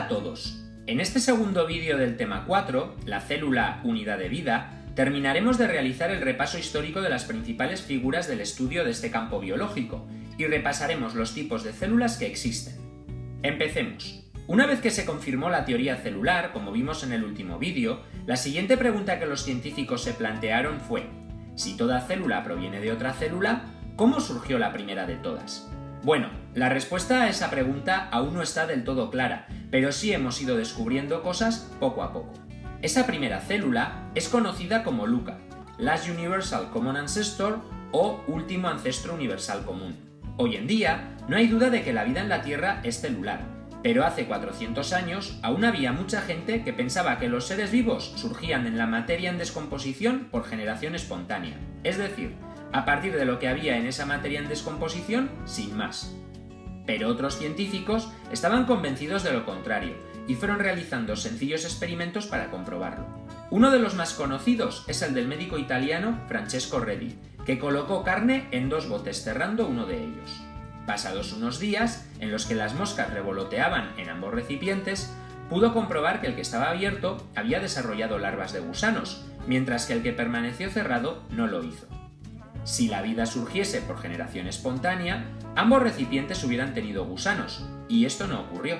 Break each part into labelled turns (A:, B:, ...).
A: Hola a todos. En este segundo vídeo del tema 4, la célula unidad de vida, terminaremos de realizar el repaso histórico de las principales figuras del estudio de este campo biológico y repasaremos los tipos de células que existen. Empecemos. Una vez que se confirmó la teoría celular, como vimos en el último vídeo, la siguiente pregunta que los científicos se plantearon fue: si toda célula proviene de otra célula, ¿cómo surgió la primera de todas? Bueno, la respuesta a esa pregunta aún no está del todo clara, pero sí hemos ido descubriendo cosas poco a poco. Esa primera célula es conocida como LUCA, Last Universal Common Ancestor o Último Ancestro Universal Común. Hoy en día, no hay duda de que la vida en la Tierra es celular, pero hace 400 años aún había mucha gente que pensaba que los seres vivos surgían en la materia en descomposición por generación espontánea, es decir, a partir de lo que había en esa materia en descomposición, sin más. Pero otros científicos estaban convencidos de lo contrario y fueron realizando sencillos experimentos para comprobarlo. Uno de los más conocidos es el del médico italiano Francesco Redi, que colocó carne en dos botes cerrando uno de ellos. Pasados unos días, en los que las moscas revoloteaban en ambos recipientes, pudo comprobar que el que estaba abierto había desarrollado larvas de gusanos, mientras que el que permaneció cerrado no lo hizo. Si la vida surgiese por generación espontánea, ambos recipientes hubieran tenido gusanos, y esto no ocurrió.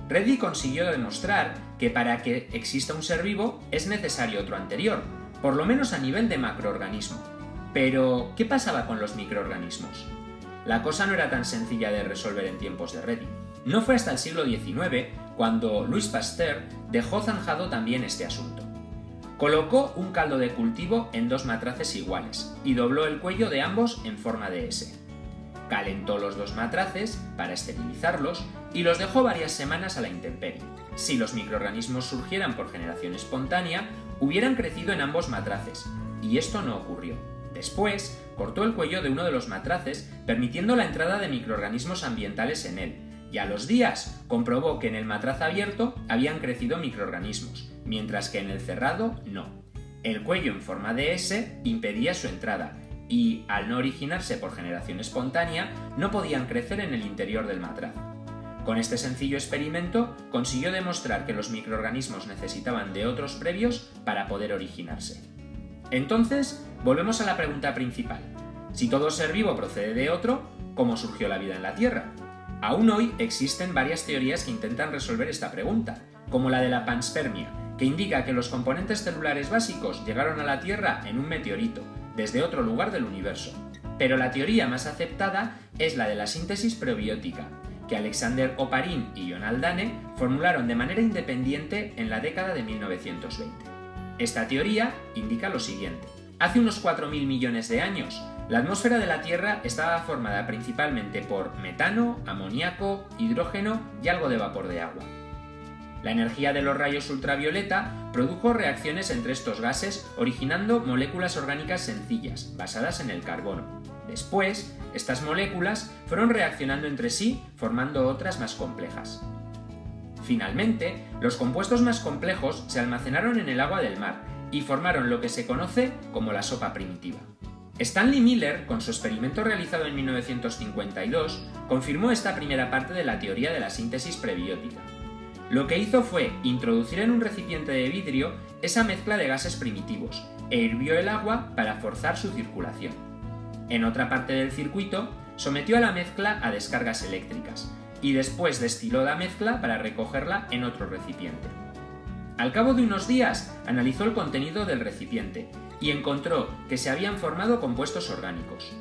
A: Redi consiguió demostrar que para que exista un ser vivo es necesario otro anterior, por lo menos a nivel de macroorganismo. Pero, ¿qué pasaba con los microorganismos? La cosa no era tan sencilla de resolver en tiempos de Redi. No fue hasta el siglo XIX cuando Louis Pasteur dejó zanjado también este asunto. Colocó un caldo de cultivo en dos matraces iguales y dobló el cuello de ambos en forma de S. Calentó los dos matraces para esterilizarlos y los dejó varias semanas a la intemperie. Si los microorganismos surgieran por generación espontánea, hubieran crecido en ambos matraces, y esto no ocurrió. Después, cortó el cuello de uno de los matraces, permitiendo la entrada de microorganismos ambientales en él, y a los días comprobó que en el matraz abierto habían crecido microorganismos, mientras que en el cerrado no. El cuello en forma de S impedía su entrada, y, al no originarse por generación espontánea, no podían crecer en el interior del matraz. Con este sencillo experimento consiguió demostrar que los microorganismos necesitaban de otros previos para poder originarse. Entonces, volvemos a la pregunta principal. Si todo ser vivo procede de otro, ¿cómo surgió la vida en la Tierra? Aún hoy existen varias teorías que intentan resolver esta pregunta, como la de la panspermia, que indica que los componentes celulares básicos llegaron a la Tierra en un meteorito, desde otro lugar del universo. Pero la teoría más aceptada es la de la síntesis probiótica, que Alexander Oparin y John Haldane formularon de manera independiente en la década de 1920. Esta teoría indica lo siguiente. Hace unos 4.000 millones de años, la atmósfera de la Tierra estaba formada principalmente por metano, amoníaco, hidrógeno y algo de vapor de agua. La energía de los rayos ultravioleta produjo reacciones entre estos gases, originando moléculas orgánicas sencillas, basadas en el carbono. Después, estas moléculas fueron reaccionando entre sí, formando otras más complejas. Finalmente, los compuestos más complejos se almacenaron en el agua del mar y formaron lo que se conoce como la sopa primitiva. Stanley Miller, con su experimento realizado en 1952, confirmó esta primera parte de la teoría de la síntesis prebiótica. Lo que hizo fue introducir en un recipiente de vidrio esa mezcla de gases primitivos e hirvió el agua para forzar su circulación. En otra parte del circuito, sometió a la mezcla a descargas eléctricas y después destiló la mezcla para recogerla en otro recipiente. Al cabo de unos días, analizó el contenido del recipiente y encontró que se habían formado compuestos orgánicos.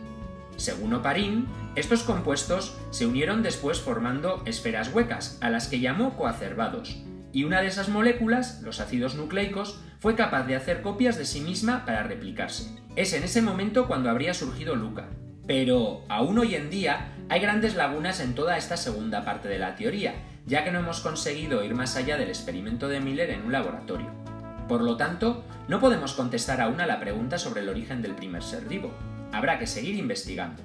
A: Según Oparin, estos compuestos se unieron después formando esferas huecas, a las que llamó coacervados, y una de esas moléculas, los ácidos nucleicos, fue capaz de hacer copias de sí misma para replicarse. Es en ese momento cuando habría surgido LUCA. Pero, aún hoy en día, hay grandes lagunas en toda esta segunda parte de la teoría, ya que no hemos conseguido ir más allá del experimento de Miller en un laboratorio. Por lo tanto, no podemos contestar aún a la pregunta sobre el origen del primer ser vivo. Habrá que seguir investigando.